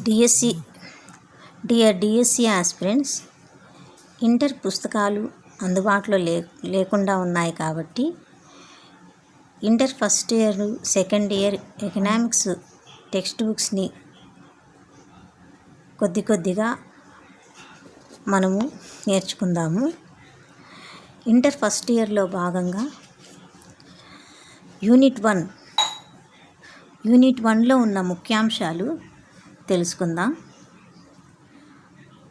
DSC dear DSC aspirants, inter పుస్తకాలు అందుబాటులో లేకుండా ఉన్నాయి కాబట్టి inter first year second year economics text బుక్స్ని కొద్దిగా మనము నేర్చుకుందాము. ఇంటర్ ఫస్ట్ ఇయర్లో భాగంగా యూనిట్ 1లో ఉన్న ముఖ్యాంశాలు తెలుసుకుందాం.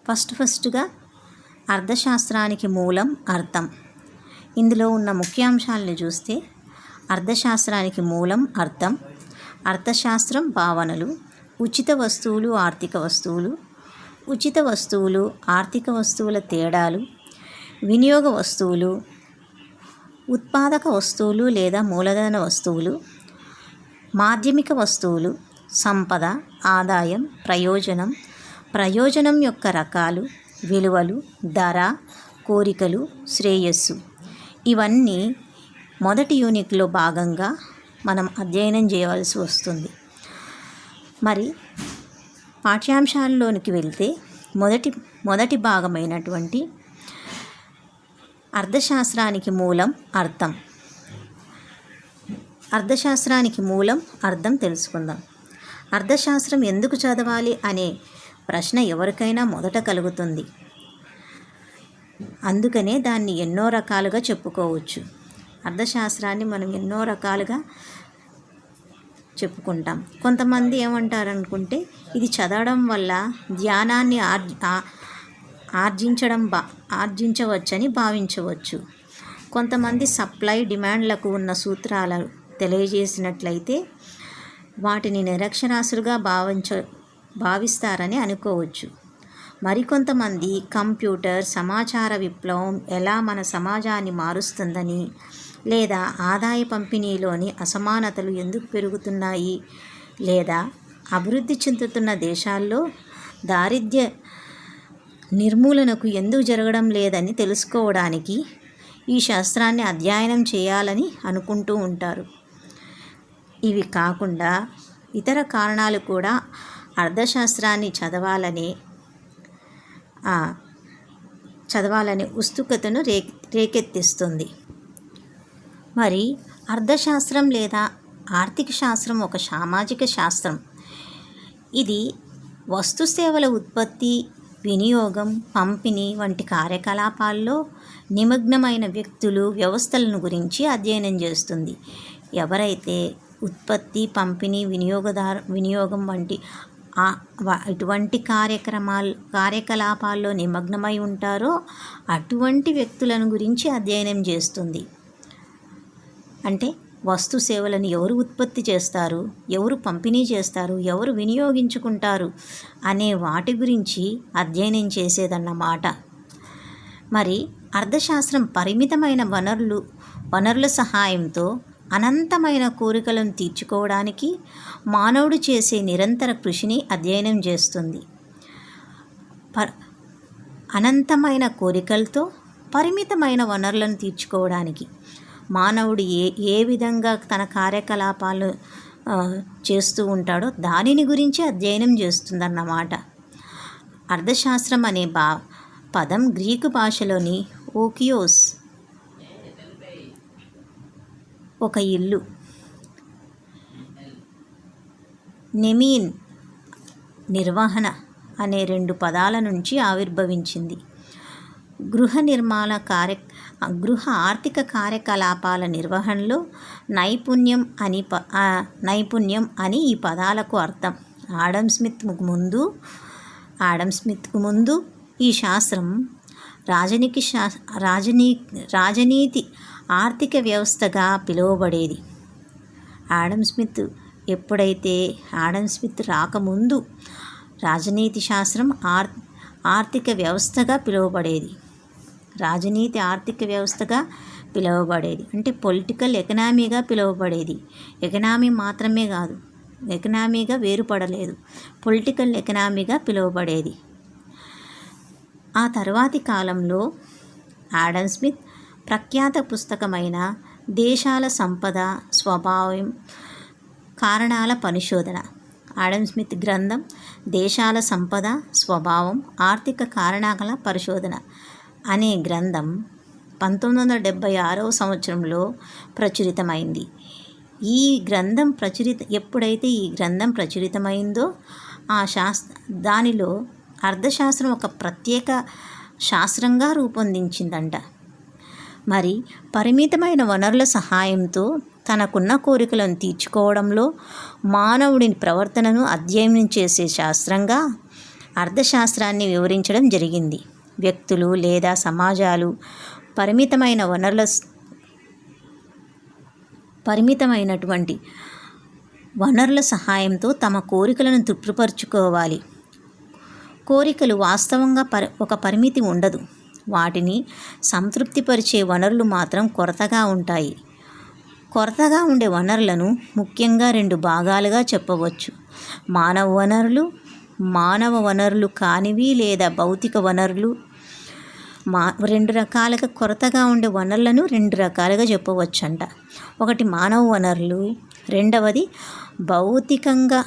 ఫస్ట్గా అర్థశాస్త్రానికి మూలం అర్థం. ఇందులో ఉన్న ముఖ్యాంశాలను చూస్తే అర్థశాస్త్రానికి మూలం అర్థం, అర్థశాస్త్రం భావనలు, ఉచిత వస్తువులు ఆర్థిక వస్తువులు, ఉచిత వస్తువులు ఆర్థిక వస్తువుల తేడాలు, వినియోగ వస్తువులు, ఉత్పాదక వస్తువులు లేదా మూలధన వస్తువులు, మాధ్యమిక వస్తువులు, సంపద, ఆదాయం, ప్రయోజనం యొక్క రకాలు, విలువలు, ధర, కోరికలు, శ్రేయస్సు. ఇవన్నీ మొదటి యూనిట్లో భాగంగా మనం అధ్యయనం చేయవలసి వస్తుంది. మరి పాఠ్యాంశాల్లోనికి వెళ్తే మొదటి భాగమైనటువంటి అర్థశాస్త్రానికి మూలం అర్థం. అర్థశాస్త్రానికి మూలం అర్థం తెలుసుకుందాం. అర్థశాస్త్రం ఎందుకు చదవాలి అనే ప్రశ్న ఎవరికైనా మొదట కలుగుతుంది. అందుకనే దాన్ని ఎన్నో రకాలుగా చెప్పుకోవచ్చు. అర్థశాస్త్రాన్ని మనం ఎన్నో రకాలుగా చెప్పుకుంటాం. కొంతమంది ఏమంటారనుకుంటే ఇది చదవడం వల్ల జ్ఞానాన్ని ఆర్జించవచ్చని భావించవచ్చు. కొంతమంది సప్లై డిమాండ్లకు ఉన్న సూత్రాలు తెలియజేసినట్లయితే వాటిని నిరక్షరాస్యులుగా భావిస్తారని అనుకోవచ్చు. మరికొంతమంది కంప్యూటర్ సమాచార విప్లవం ఎలా మన సమాజాన్ని మారుస్తుందని, లేదా ఆదాయ పంపిణీలోని అసమానతలు ఎందుకు పెరుగుతున్నాయి, లేదా అభివృద్ధి చెందుతున్న దేశాల్లో దారిద్ర్య నిర్మూలనకు ఎందుకు జరగడం లేదని తెలుసుకోవడానికి ఈ శాస్త్రాన్ని అధ్యయనం చేయాలని అనుకుంటూ ఉంటారు. ఇవి కాకుండా ఇతర కారణాలు కూడా అర్థశాస్త్రాన్ని చదవాలనే ఉత్సుకతను రేకెత్తిస్తుంది. మరి అర్థశాస్త్రం లేదా ఆర్థిక శాస్త్రం ఒక సామాజిక శాస్త్రం. ఇది వస్తు సేవల ఉత్పత్తి, వినియోగం, పంపిణీ వంటి కార్యకలాపాల్లో నిమగ్నమైన వ్యక్తులు, వ్యవస్థలను గురించి అధ్యయనం చేస్తుంది. ఎవరైతే ఉత్పత్తి, పంపిణీ, వినియోగం వంటి ఇటువంటి కార్యకలాపాల్లో నిమగ్నమై ఉంటారో అటువంటి వ్యక్తులను గురించి అధ్యయనం చేస్తుంది. అంటే వస్తు సేవలను ఎవరు ఉత్పత్తి చేస్తారు, ఎవరు పంపిణీ చేస్తారు, ఎవరు వినియోగించుకుంటారు అనే వాటి గురించి అధ్యయనం చేసేదన్నమాట. మరి అర్థశాస్త్రం పరిమితమైన వనరుల సహాయంతో అనంతమైన కోరికలను తీర్చుకోవడానికి మానవుడు చేసే నిరంతర కృషిని అధ్యయనం చేస్తుంది. అనంతమైన కోరికలతో పరిమితమైన వనరులను తీర్చుకోవడానికి మానవుడు ఏ విధంగా తన కార్యకలాపాలు చేస్తూ ఉంటాడో దానిని గురించి అధ్యయనం చేస్తుందన్నమాట. అర్థశాస్త్రం అనే పదం గ్రీకు భాషలోని ఓకియోస్, ఒక ఇల్లు, నెమీన్, నిర్వహణ అనే 2 పదాల నుంచి ఆవిర్భవించింది. గృహ ఆర్థిక కార్యకలాపాల నిర్వహణలో నైపుణ్యం అని ఈ పదాలకు అర్థం. ఆడమ్ స్మిత్కు ముందు ఈ శాస్త్రం రాజనీతి ఆర్థిక వ్యవస్థగా పిలువబడేది. ఆడమ్ స్మిత్ రాకముందు రాజనీతి శాస్త్రం ఆర్థిక వ్యవస్థగా పిలువబడేది. రాజనీతి ఆర్థిక వ్యవస్థగా పిలువబడేది అంటే పొలిటికల్ ఎకనామీగా పిలువబడేది. ఎకనామీ మాత్రమే కాదు, ఎకనామీగా వేరుపడలేదు, పొలిటికల్ ఎకనామీగా పిలువబడేది. ఆ తర్వాతి కాలంలో ఆడమ్ స్మిత్ ప్రఖ్యాత పుస్తకమైన దేశాల సంపద, స్వభావం, కారణాల పరిశోధన ఆడమ్ స్మిత్ గ్రంథం దేశాల సంపద స్వభావం ఆర్థిక కారణాల పరిశోధన అనే గ్రంథం 1976వ సంవత్సరంలో ప్రచురితమైంది. ఈ గ్రంథం ఎప్పుడైతే ఈ గ్రంథం ప్రచురితమైందో దానిలో అర్థశాస్త్రం ఒక ప్రత్యేక శాస్త్రంగా రూపొందించిందంట. మరి పరిమితమైన వనరుల సహాయంతో తనకున్న కోరికలను తీర్చుకోవడంలో మానవుడి ప్రవర్తనను అధ్యయనం చేసే శాస్త్రంగా అర్థశాస్త్రాన్ని వివరించడం జరిగింది. వ్యక్తులు లేదా సమాజాలు పరిమితమైనటువంటి వనరుల సహాయంతో తమ కోరికలను తృప్తిపరచుకోవాలి. కోరికలు వాస్తవంగా ఒక పరిమితి ఉండదు. వాటిని సంతృప్తిపరిచే వనరులు మాత్రం కొరతగా ఉంటాయి. కొరతగా ఉండే వనరులను ముఖ్యంగా 2 భాగాలుగా చెప్పవచ్చు. మానవ వనరులు కానివి లేదా భౌతిక వనరులు. 2 రకాలుగా కొరతగా ఉండే వనరులను 2 రకాలుగా చెప్పవచ్చంట. ఒకటి మానవ వనరులు, రెండవది భౌతికంగా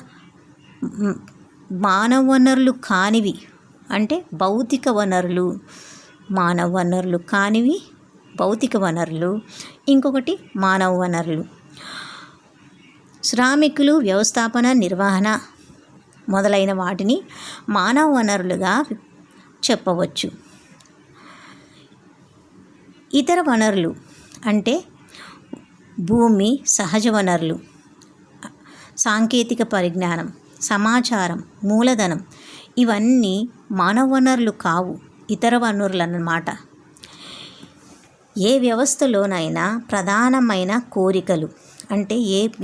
మానవ వనరులు కానివి అంటే భౌతిక వనరులు. మానవ వనరులు కానివి భౌతిక వనరులు, ఇంకొకటి మానవ వనరులు. శ్రామికులు, వ్యవస్థాపన, నిర్వహణ మొదలైన వాటిని మానవ వనరులుగా చెప్పవచ్చు. ఇతర వనరులు అంటే భూమి, సహజ వనరులు, సాంకేతిక పరిజ్ఞానం, సమాచారం, మూలధనం ఇవన్నీ మానవ వనరులు కావు, ఇతర వనరులు అన్నమాట. ఏ వ్యవస్థలోనైనా ప్రధానమైన కోరికలు అంటే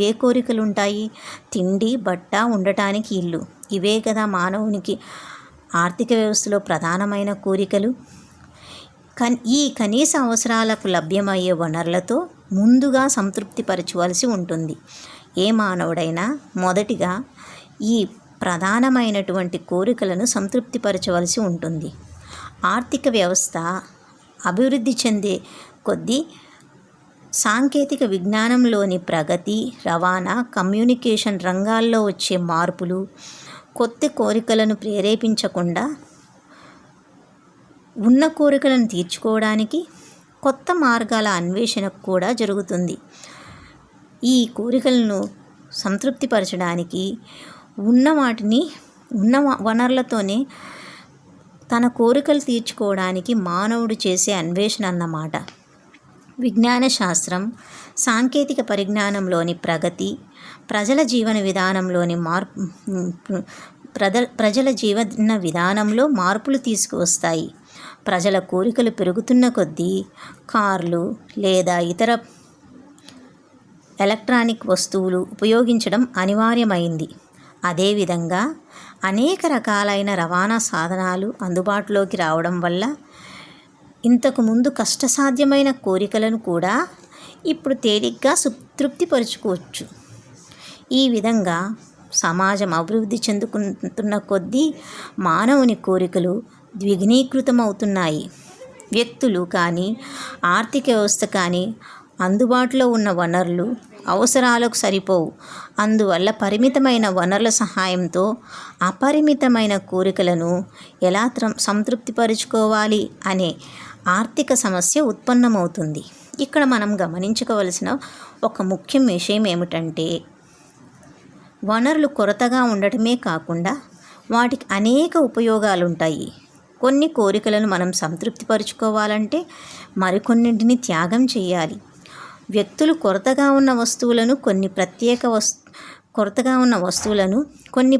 ఏ కోరికలు ఉంటాయి? తిండి, బట్ట, ఉండటానికి ఇల్లు. ఇవే కదా మానవునికి ఆర్థిక వ్యవస్థలో ప్రధానమైన కోరికలు. ఈ కనీస అవసరాలకు లభ్యమయ్యే వనరులతో ముందుగా సంతృప్తిపరచవలసి ఉంటుంది. ఏ మానవుడైనా మొదటిగా ఈ ప్రధానమైనటువంటి కోరికలను సంతృప్తిపరచవలసి ఉంటుంది. ఆర్థిక వ్యవస్థ అభివృద్ధి చెందే కొద్దీ సాంకేతిక విజ్ఞానంలోని ప్రగతి, రవాణా, కమ్యూనికేషన్ రంగాల్లో వచ్చే మార్పులు కొత్త కోరికలను ప్రేరేపించకుండా ఉన్న కోరికలను తీర్చుకోవడానికి కొత్త మార్గాల అన్వేషణ కూడా జరుగుతుంది. ఈ కోరికలను సంతృప్తిపరచడానికి ఉన్న వనరులతోనే తన కోరికలు తీర్చుకోవడానికి మానవుడు చేసే అన్వేషణ అన్నమాట. విజ్ఞాన శాస్త్రం సాంకేతిక పరిజ్ఞానంలోని ప్రగతి ప్రజల జీవన విధానంలో మార్పులు తీసుకువస్తాయి. ప్రజల కోరికలు పెరుగుతున్న కొద్దీ కార్లు లేదా ఇతర ఎలక్ట్రానిక్ వస్తువులు ఉపయోగించడం అనివార్యమైంది. అదేవిధంగా అనేక రకాలైన రవాణా సాధనాలు అందుబాటులోకి రావడం వల్ల ఇంతకుముందు కష్టసాధ్యమైన కోరికలను కూడా ఇప్పుడు తేలిగ్గా తృప్తిపరచుకోవచ్చు. ఈ విధంగా సమాజం అభివృద్ధి చెందుతున్న కొద్దీ మానవుని కోరికలు ద్విగుణీకృతమవుతున్నాయి. వ్యక్తులు కానీ ఆర్థిక వ్యవస్థ కానీ అందుబాటులో ఉన్న వనరులు అవసరాలకు సరిపోవు. అందువల్ల పరిమితమైన వనరుల సహాయంతో అపరిమితమైన కోరికలను ఎలా సంతృప్తిపరచుకోవాలి అనే ఆర్థిక సమస్య ఉత్పన్నమవుతుంది. ఇక్కడ మనం గమనించుకోవలసిన ఒక ముఖ్య విషయం ఏమిటంటే వనరులు కొరతగా ఉండటమే కాకుండా వాటికి అనేక ఉపయోగాలు ఉంటాయి. కొన్ని కోరికలను మనం సంతృప్తిపరచుకోవాలంటే మరికొన్నింటిని త్యాగం చేయాలి. వ్యక్తులు కొరతగా ఉన్న వస్తువులను కొన్ని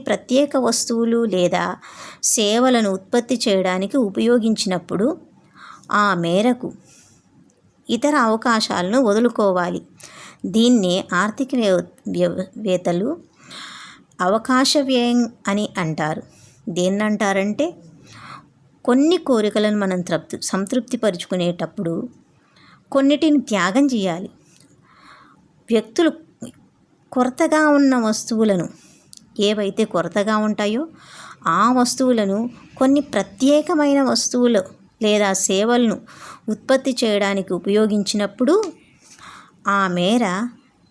ప్రత్యేక వస్తువులు లేదా సేవలను ఉత్పత్తి చేయడానికి ఉపయోగించినప్పుడు ఆ మేరకు ఇతర అవకాశాలను వదులుకోవాలి. దీన్నే ఆర్థికవేత్తలు అవకాశ వ్యయం అని అంటారు. దేన్నంటారంటే కొన్ని కోరికలను మనం సంతృప్తిపరుచుకునేటప్పుడు కొన్నిటిని త్యాగం చేయాలి. వ్యక్తులు కొరతగా ఉన్న వస్తువులను ఏవైతే కొరతగా ఉంటాయో ఆ వస్తువులను కొన్ని ప్రత్యేకమైన వస్తువులు లేదా సేవలను ఉత్పత్తి చేయడానికి ఉపయోగించినప్పుడు ఆ మేర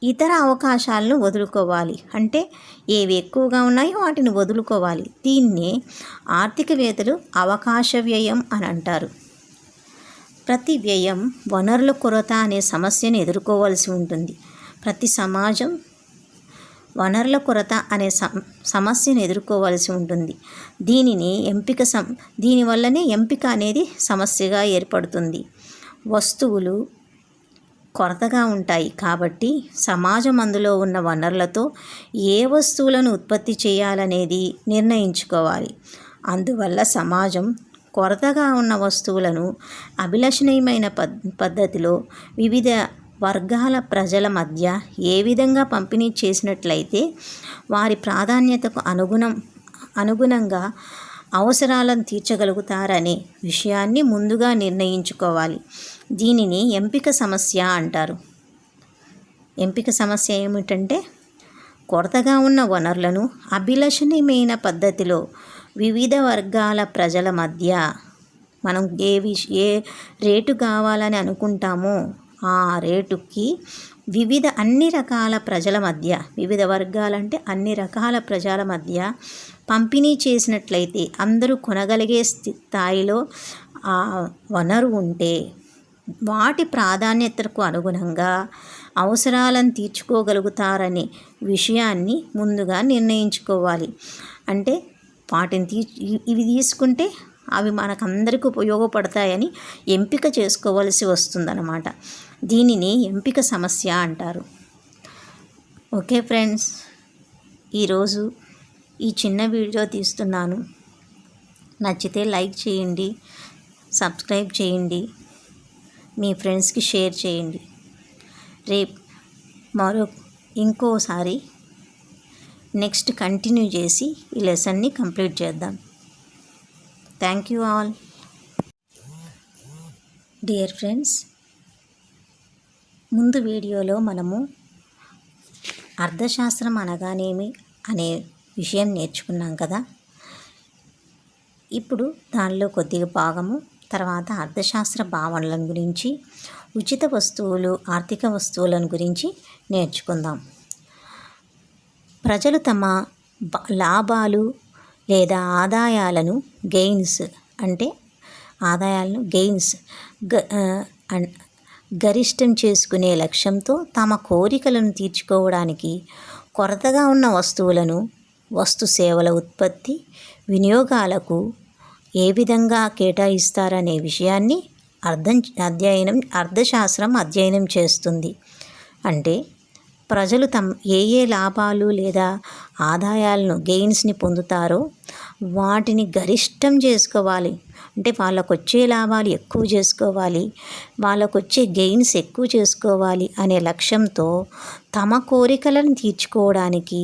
ఇతర అవకాశాలను వదులుకోవాలి. అంటే ఏవి ఎక్కువగా ఉన్నాయో వాటిని వదులుకోవాలి. దీన్ని ఆర్థికవేత్తలు అవకాశ వ్యయం అని అంటారు. ప్రతి వ్యయం వనరుల కొరత అనే సమస్యను ఎదుర్కోవాల్సి ఉంటుంది. ప్రతి సమాజం వనరుల కొరత అనే సమస్యను ఎదుర్కోవాల్సి ఉంటుంది. దీనివల్లనే ఎంపిక అనేది సమస్యగా ఏర్పడుతుంది. వస్తువులు కొరతగా ఉంటాయి కాబట్టి సమాజం అందులో ఉన్న వనరులతో ఏ వస్తువులను ఉత్పత్తి చేయాలనేది నిర్ణయించుకోవాలి. అందువల్ల సమాజం కొరతగా ఉన్న వస్తువులను అభిలషణీయమైన పద్ధతిలో వివిధ వర్గాల ప్రజల మధ్య ఏ విధంగా పంపిణీ చేసినట్లయితే వారి ప్రాధాన్యతకు అనుగుణంగా అవసరాలను తీర్చగలుగుతారనే విషయాన్ని ముందుగా నిర్ణయించుకోవాలి. దీనిని ఎంపిక సమస్య అంటారు. ఎంపిక సమస్య ఏమిటంటే కొరతగా ఉన్న వనరులను అభిలషణీయమైన పద్ధతిలో వివిధ వర్గాల ప్రజల మధ్య మనం ఏ రేటు కావాలని అనుకుంటామో ఆ రేటుకి అన్ని రకాల ప్రజల మధ్య, వివిధ వర్గాలంటే అన్ని రకాల ప్రజల మధ్య పంపిణీ చేసినట్లయితే అందరూ కొనగలిగే స్థాయిలో ఆ వనరు ఉంటే వాటి ప్రాధాన్యతకు అనుగుణంగా అవసరాలను తీర్చుకోగలుగుతారనే విషయాన్ని ముందుగా నిర్ణయించుకోవాలి. అంటే ఇవి తీసుకుంటే అవి మనకందరికీ ఉపయోగపడతాయని ఎంపిక చేసుకోవాల్సి వస్తుందన్నమాట. దీనిని ఎంపిక సమస్య అంటారు. ఓకే ఫ్రెండ్స్, ఈరోజు ఈ చిన్న వీడియో తీస్తున్నాను. నచ్చితే లైక్ చేయండి, సబ్స్క్రైబ్ చేయండి, మీ ఫ్రెండ్స్కి షేర్ చేయండి. రేపు ఇంకోసారి నెక్స్ట్ కంటిన్యూ చేసి ఈ లెసన్ని కంప్లీట్ చేద్దాం. Thank you all. Dear friends, ముందు వీడియోలో మనము అర్థశాస్త్రం అనగానేమి అనే విషయం నేర్చుకున్నాం కదా. ఇప్పుడు దానిలో కొద్దిగా భాగము తర్వాత అర్థశాస్త్ర భావనల గురించి, ఉచిత వస్తువులు, ఆర్థిక వస్తువులను గురించి నేర్చుకుందాం. ప్రజలు తమ లాభాలు లేదా ఆదాయాలను గరిష్టం చేసుకునే లక్ష్యంతో తమ కోరికలను తీర్చుకోవడానికి కొరతగా ఉన్న వస్తువులను, వస్తు సేవల ఉత్పత్తి, వినియోగాలకు ఏ విధంగా కేటాయిస్తారనే విషయాన్ని అర్థశాస్త్రం అధ్యయనం చేస్తుంది. అంటే ప్రజలు ఏ లాభాలు లేదా ఆదాయాలను గెయిన్స్ని పొందుతారో వాటిని గరిష్టం చేసుకోవాలి. అంటే వాళ్ళకు వచ్చే లాభాలు ఎక్కువ చేసుకోవాలి, వాళ్ళకు వచ్చే గెయిన్స్ ఎక్కువ చేసుకోవాలి అనే లక్ష్యంతో తమ కోరికలను తీర్చుకోవడానికి,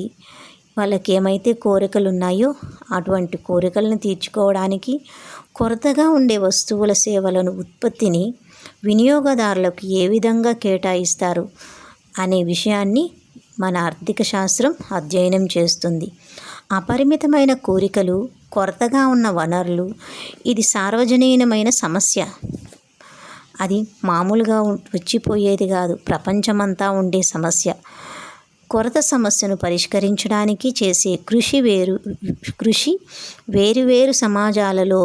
వాళ్ళకి ఏమైతే కోరికలు ఉన్నాయో అటువంటి కోరికలను తీర్చుకోవడానికి కొరతగా ఉండే వస్తువుల, సేవలను, ఉత్పత్తిని వినియోగదారులకు ఏ విధంగా కేటాయిస్తారు అనే విషయాన్ని మన ఆర్థిక శాస్త్రం అధ్యయనం చేస్తుంది. అపరిమితమైన కోరికలు, కొరతగా ఉన్న వనరులు, ఇది సార్వజనీనమైన సమస్య. అది మామూలుగా వచ్చిపోయేది కాదు, ప్రపంచమంతా ఉండే సమస్య. కొరత సమస్యను పరిష్కరించడానికి చేసే కృషి వేరువేరు సమాజాలలో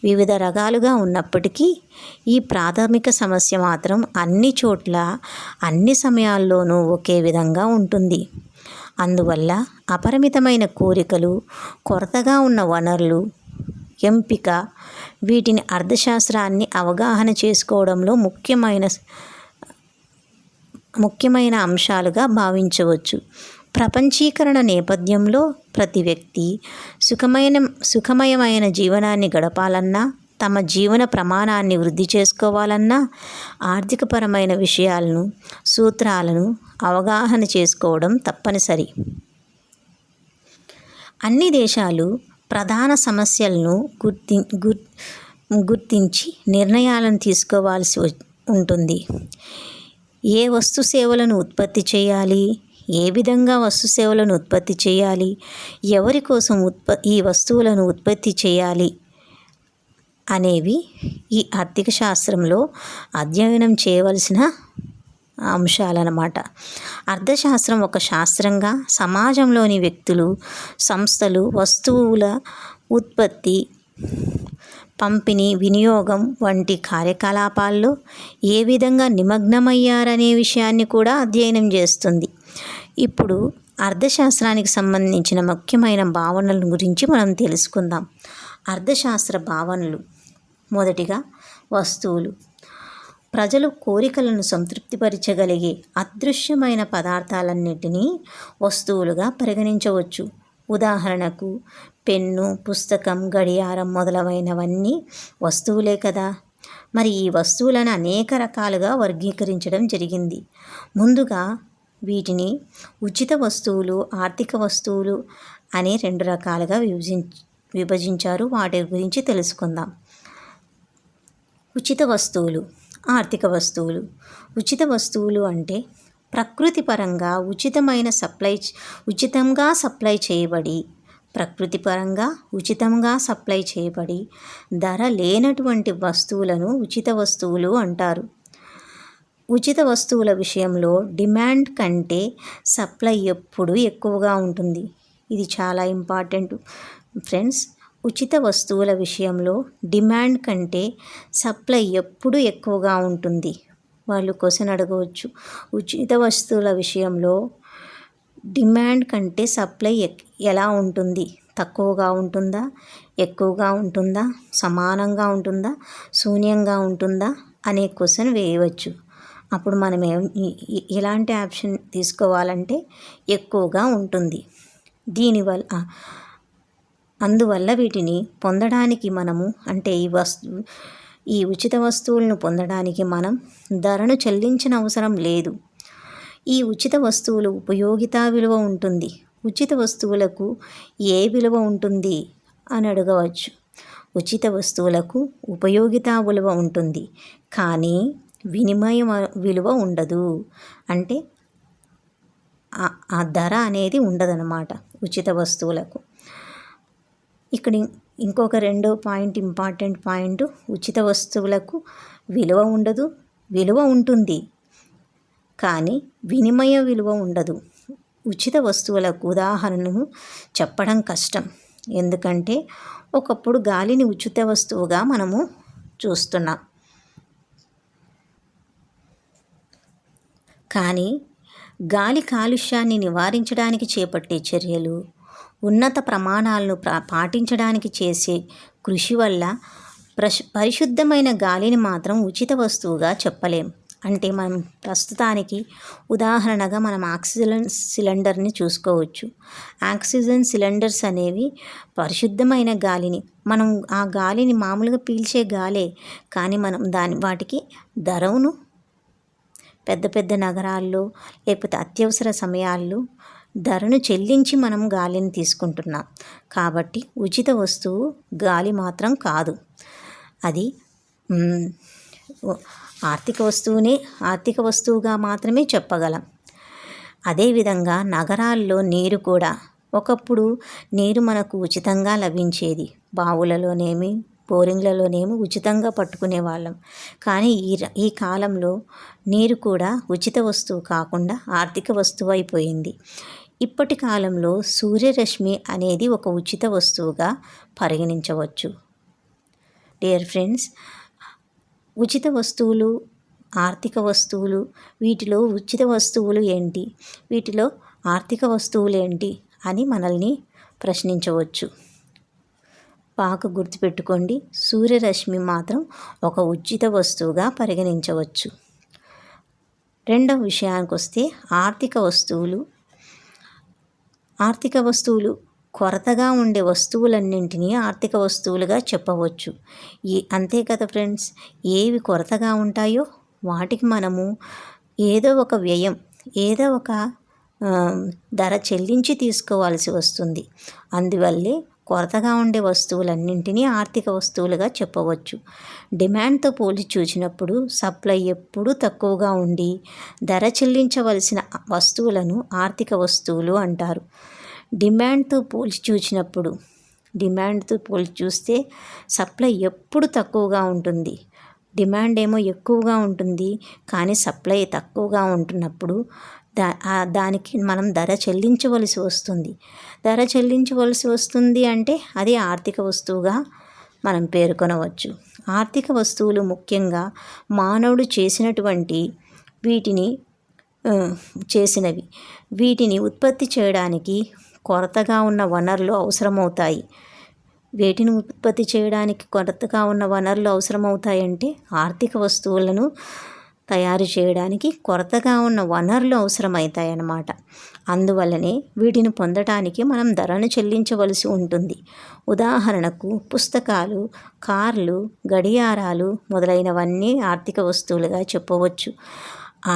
వివిధ రకాలుగా ఉన్నప్పటికీ ఈ ప్రాథమిక సమస్య మాత్రం అన్ని చోట్ల, అన్ని సమయాల్లోనూ ఒకే విధంగా ఉంటుంది. అందువల్ల అపరిమితమైన కోరికలు, కొరతగా ఉన్న వనరులు, ఎంపిక, వీటిని అర్థశాస్త్రాన్ని అవగాహన చేసుకోవడంలో ముఖ్యమైన అంశాలుగా భావించవచ్చు. ప్రపంచీకరణ నేపథ్యంలో ప్రతి వ్యక్తి సుఖమయమైన జీవనాన్ని గడపాలన్నా, తమ జీవన ప్రమాణాన్ని వృద్ధి చేసుకోవాలన్నా ఆర్థికపరమైన విషయాలను, సూత్రాలను అవగాహన చేసుకోవడం తప్పనిసరి. అన్ని దేశాలు ప్రధాన సమస్యలను గుర్తించి నిర్ణయాలను తీసుకోవాల్సి ఉంటుంది. ఏ వస్తు సేవలను ఉత్పత్తి చేయాలి, ఏ విధంగా వస్తు సేవలను ఉత్పత్తి చేయాలి, ఎవరి కోసం ఈ వస్తువులను ఉత్పత్తి చేయాలి అనేవి ఈ ఆర్థిక శాస్త్రంలో అధ్యయనం చేయవలసిన అంశాలన్నమాట. అర్థశాస్త్రం ఒక శాస్త్రంగా సమాజంలోని వ్యక్తులు, సంస్థలు, వస్తువుల ఉత్పత్తి, పంపిణీ, వినియోగం వంటి కార్యకలాపాల్లో ఏ విధంగా నిమగ్నమయ్యారనే విషయాన్ని కూడా అధ్యయనం చేస్తుంది. ఇప్పుడు అర్థశాస్త్రానికి సంబంధించిన ముఖ్యమైన భావనల గురించి మనం తెలుసుకుందాం. అర్థశాస్త్ర భావనలు. మొదటిగా వస్తువులు. ప్రజలు కోరికలను సంతృప్తిపరచగలిగే అదృశ్యమైన పదార్థాలన్నిటినీ వస్తువులుగా పరిగణించవచ్చు. ఉదాహరణకు పెన్ను, పుస్తకం, గడియారం మొదలైనవన్నీ వస్తువులే కదా. మరి ఈ వస్తువులను అనేక రకాలుగా వర్గీకరించడం జరిగింది. ముందుగా వీటిని ఉచిత వస్తువులు, ఆర్థిక వస్తువులు అనే 2 రకాలుగా విభజించారు. వాటి గురించి తెలుసుకుందాం. ఉచిత వస్తువులు, ఆర్థిక వస్తువులు. ఉచిత వస్తువులు అంటే ప్రకృతి పరంగా ఉచితంగా సప్లై చేయబడి ధర లేనటువంటి వస్తువులను ఉచిత వస్తువులు అంటారు. ఉచిత వస్తువుల విషయంలో డిమాండ్ కంటే సప్లై ఎప్పుడూ ఎక్కువగా ఉంటుంది. ఇది చాలా ఇంపార్టెంట్ ఫ్రెండ్స్. ఉచిత వస్తువుల విషయంలో డిమాండ్ కంటే సప్లై ఎప్పుడూ ఎక్కువగా ఉంటుంది. వాళ్ళు క్వశ్చన్ అడగవచ్చు, ఉచిత వస్తువుల విషయంలో డిమాండ్ కంటే సప్లై ఎలా ఉంటుంది? తక్కువగా ఉంటుందా, ఎక్కువగా ఉంటుందా, సమానంగా ఉంటుందా, శూన్యంగా ఉంటుందా అనే క్వశ్చన్ వేయవచ్చు. అప్పుడు మనం ఎలాంటి ఆప్షన్ తీసుకోవాలంటే ఎక్కువగా ఉంటుంది. అందువల్ల వీటిని పొందడానికి మనము అంటే ఈ ఉచిత వస్తువులను పొందడానికి మనం ధరను చెల్లించిన అవసరం లేదు. ఈ ఉచిత వస్తువులు ఉపయోగితా విలువ ఉంటుంది. ఉచిత వస్తువులకు ఏ విలువ ఉంటుంది అని అడగవచ్చు. ఉచిత వస్తువులకు ఉపయోగితా విలువ ఉంటుంది, కానీ వినిమయ విలువ ఉండదు. అంటే ఆ ధర అనేది ఉండదన్నమాట ఉచిత వస్తువులకు. ఇక్కడ ఇంకొక ఇంపార్టెంట్ పాయింట్, ఉచిత వస్తువులకు విలువ ఉండదు, విలువ ఉంటుంది కానీ వినిమయ విలువ ఉండదు. ఉచిత వస్తువులకు ఉదాహరణను చెప్పడం కష్టం. ఎందుకంటే ఒకప్పుడు గాలిని ఉచిత వస్తువుగా మనము చూస్తున్నాం. కానీ గాలి కాలుష్యాన్ని నివారించడానికి చేపట్టే చర్యలు, ఉన్నత ప్రమాణాలను పాటించడానికి చేసే కృషి వల్ల పరిశుద్ధమైన గాలిని మాత్రం ఉచిత వస్తువుగా చెప్పలేం. అంటే మనం ప్రస్తుతానికి ఉదాహరణగా మనం ఆక్సిజన్ సిలిండర్ని చూసుకోవచ్చు. ఆక్సిజన్ సిలిండర్స్ అనేవి పరిశుద్ధమైన గాలిని, మనం ఆ గాలిని మామూలుగా పీల్చే గాలే, కానీ మనం వాటికి ధరను పెద్ద పెద్ద నగరాల్లో లేకపోతే అత్యవసర సమయాల్లో ధరను చెల్లించి మనం గాలిని తీసుకుంటున్నాం. కాబట్టి ఉచిత వస్తువు గాలి మాత్రం కాదు, అది ఆర్థిక వస్తువుగా మాత్రమే చెప్పగలం. అదేవిధంగా నగరాల్లో నీరు కూడా, ఒకప్పుడు నీరు మనకు ఉచితంగా లభించేది. బావులలోనేమి, బోరింగ్లలోనేమి ఉచితంగా పట్టుకునే వాళ్ళం. కానీ ఈ కాలంలో నీరు కూడా ఉచిత వస్తువు కాకుండా ఆర్థిక వస్తువు అయిపోయింది. ఇప్పటి కాలంలో సూర్యరశ్మి అనేది ఒక ఉచిత వస్తువుగా పరిగణించవచ్చు. డియర్ ఫ్రెండ్స్, ఉచిత వస్తువులు, ఆర్థిక వస్తువులు, వీటిలో ఉచిత వస్తువులు ఏంటి, వీటిలో ఆర్థిక వస్తువులు ఏంటి అని మనల్ని ప్రశ్నించవచ్చు. బాగా గుర్తుపెట్టుకోండి, సూర్యరశ్మి మాత్రం ఒక ఉచిత వస్తువుగా పరిగణించవచ్చు. రెండవ విషయానికి వస్తే ఆర్థిక వస్తువులు కొరతగా ఉండే వస్తువులన్నింటినీ ఆర్థిక వస్తువులుగా చెప్పవచ్చు. అంతే కదా ఫ్రెండ్స్, ఏవి కొరతగా ఉంటాయో వాటికి మనము ఏదో ఒక వ్యయం, ఏదో ఒక ధర చెల్లించి తీసుకోవాల్సి వస్తుంది. అందువల్లే కొరతగా ఉండే వస్తువులన్నింటినీ ఆర్థిక వస్తువులుగా చెప్పవచ్చు. డిమాండ్తో పోల్చి చూసినప్పుడు సప్లై ఎప్పుడూ తక్కువగా ఉండి ధర చెల్లించవలసిన వస్తువులను ఆర్థిక వస్తువులు అంటారు. డిమాండ్తో పోల్చి చూస్తే సప్లై ఎప్పుడు తక్కువగా ఉంటుంది, డిమాండ్ ఏమో ఎక్కువగా ఉంటుంది, కానీ సప్లై తక్కువగా ఉంటున్నప్పుడు దానికి మనం ధర చెల్లించవలసి వస్తుంది. ధర చెల్లించవలసి వస్తుంది అంటే అది ఆర్థిక వస్తువుగా మనం పేర్కొనవచ్చు. ఆర్థిక వస్తువులు ముఖ్యంగా మానవుడు వీటిని ఉత్పత్తి చేయడానికి కొరతగా ఉన్న వనరులు అవసరమవుతాయి. వేటిని ఉత్పత్తి చేయడానికి కొరతగా ఉన్న వనరులు అవసరమవుతాయంటే ఆర్థిక వస్తువులను తయారు చేయడానికి కొరతగా ఉన్న వనరులు అవసరమవుతాయన్నమాట. అందువల్లనే వీటిని పొందడానికి మనం ధరను చెల్లించవలసి ఉంటుంది. ఉదాహరణకు పుస్తకాలు, కార్లు, గడియారాలు మొదలైనవన్నీ ఆర్థిక వస్తువులుగా చెప్పవచ్చు.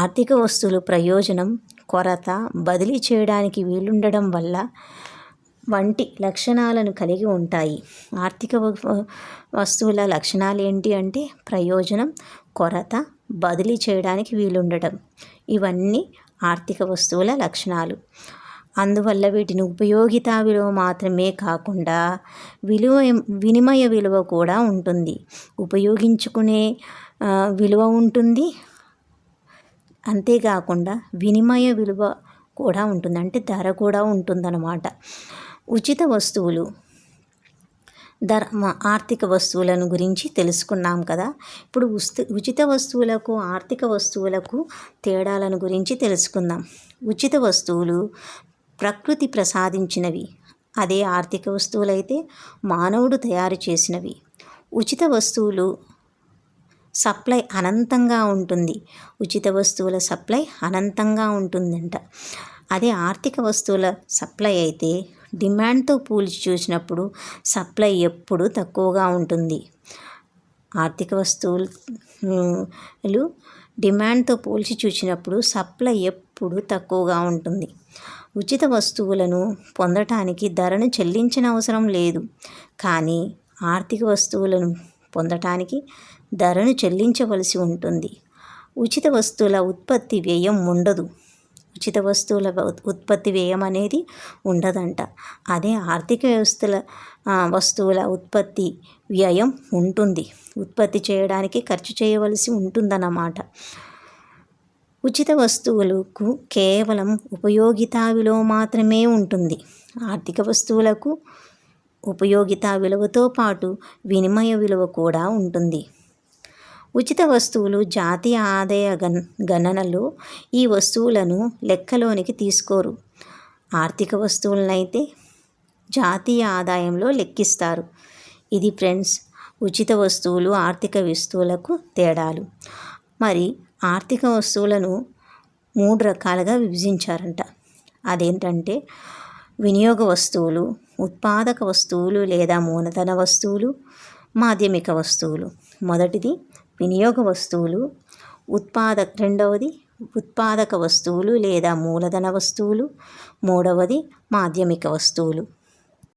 ఆర్థిక వస్తువులు ప్రయోజనం, కొరత, బదిలీ చేయడానికి వీలుండడం వల్ల వంటి లక్షణాలను కలిగి ఉంటాయి. ఆర్థిక వస్తువుల లక్షణాలు ఏంటి అంటే ప్రయోజనం, కొరత, బదిలీ చేయడానికి వీలుండడం. ఇవన్నీ ఆర్థిక వస్తువుల లక్షణాలు. అందువల్ల వీటిని ఉపయోగితా విలువ మాత్రమే కాకుండా వినిమయ విలువ కూడా ఉంటుంది. ఉపయోగించుకునే విలువ ఉంటుంది, అంతేకాకుండా వినిమయ విలువ కూడా ఉంటుంది, అంటే ధర కూడా ఉంటుందన్నమాట. ఉచిత వస్తువులు, ఆర్థిక వస్తువులను గురించి తెలుసుకున్నాం కదా. ఇప్పుడు ఉచిత వస్తువులకు ఆర్థిక వస్తువులకు తేడాలను గురించి తెలుసుకుందాం. ఉచిత వస్తువులు ప్రకృతి ప్రసాదించినవి, అదే ఆర్థిక వస్తువులైతే మానవుడు తయారు చేసినవి. ఉచిత వస్తువులు సప్లై అనంతంగా ఉంటుంది. ఉచిత వస్తువుల సప్లై అనంతంగా ఉంటుందంట. అదే ఆర్థిక వస్తువుల సప్లై అయితే డిమాండ్తో పోల్చి చూసినప్పుడు సప్లై ఎప్పుడూ తక్కువగా ఉంటుంది. ఆర్థిక వస్తువులు డిమాండ్తో పోల్చి చూసినప్పుడు సప్లై ఎప్పుడూ తక్కువగా ఉంటుంది. ఉచిత వస్తువులను పొందటానికి ధరను చెల్లించిన అవసరం లేదు, కానీ ఆర్థిక వస్తువులను పొందటానికి ధరను చెల్లించవలసి ఉంటుంది. ఉచిత వస్తువుల ఉత్పత్తి వ్యయం ఉండదు. ఉచిత వస్తువుల ఉత్పత్తి వ్యయం అనేది ఉండదంట. అదే ఆర్థిక వస్తువుల ఉత్పత్తి వ్యయం ఉంటుంది. ఉత్పత్తి చేయడానికి ఖర్చు చేయవలసి ఉంటుందన్నమాట. ఉచిత వస్తువులకు కేవలం ఉపయోగితా విలువ మాత్రమే ఉంటుంది. ఆర్థిక వస్తువులకు ఉపయోగితా విలువతో పాటు వినిమయ విలువ కూడా ఉంటుంది. ఉచిత వస్తువులు జాతీయ ఆదాయ గణనలో ఈ వస్తువులను లెక్కలోనికి తీసుకోరు. ఆర్థిక వస్తువులనైతే జాతీయ ఆదాయంలో లెక్కిస్తారు. ఇది ఫ్రెండ్స్ ఉచిత వస్తువులు ఆర్థిక వస్తువులకు తేడాలు. మరి ఆర్థిక వస్తువులను 3 రకాలుగా విభజించారంట. అదేంటంటే వినియోగ వస్తువులు, ఉత్పాదక వస్తువులు లేదా మూలధన వస్తువులు, మాధ్యమిక వస్తువులు. మొదటిది వినియోగ వస్తువులు, రెండవది ఉత్పాదక వస్తువులు లేదా మూలధన వస్తువులు, మూడవది మాధ్యమిక వస్తువులు.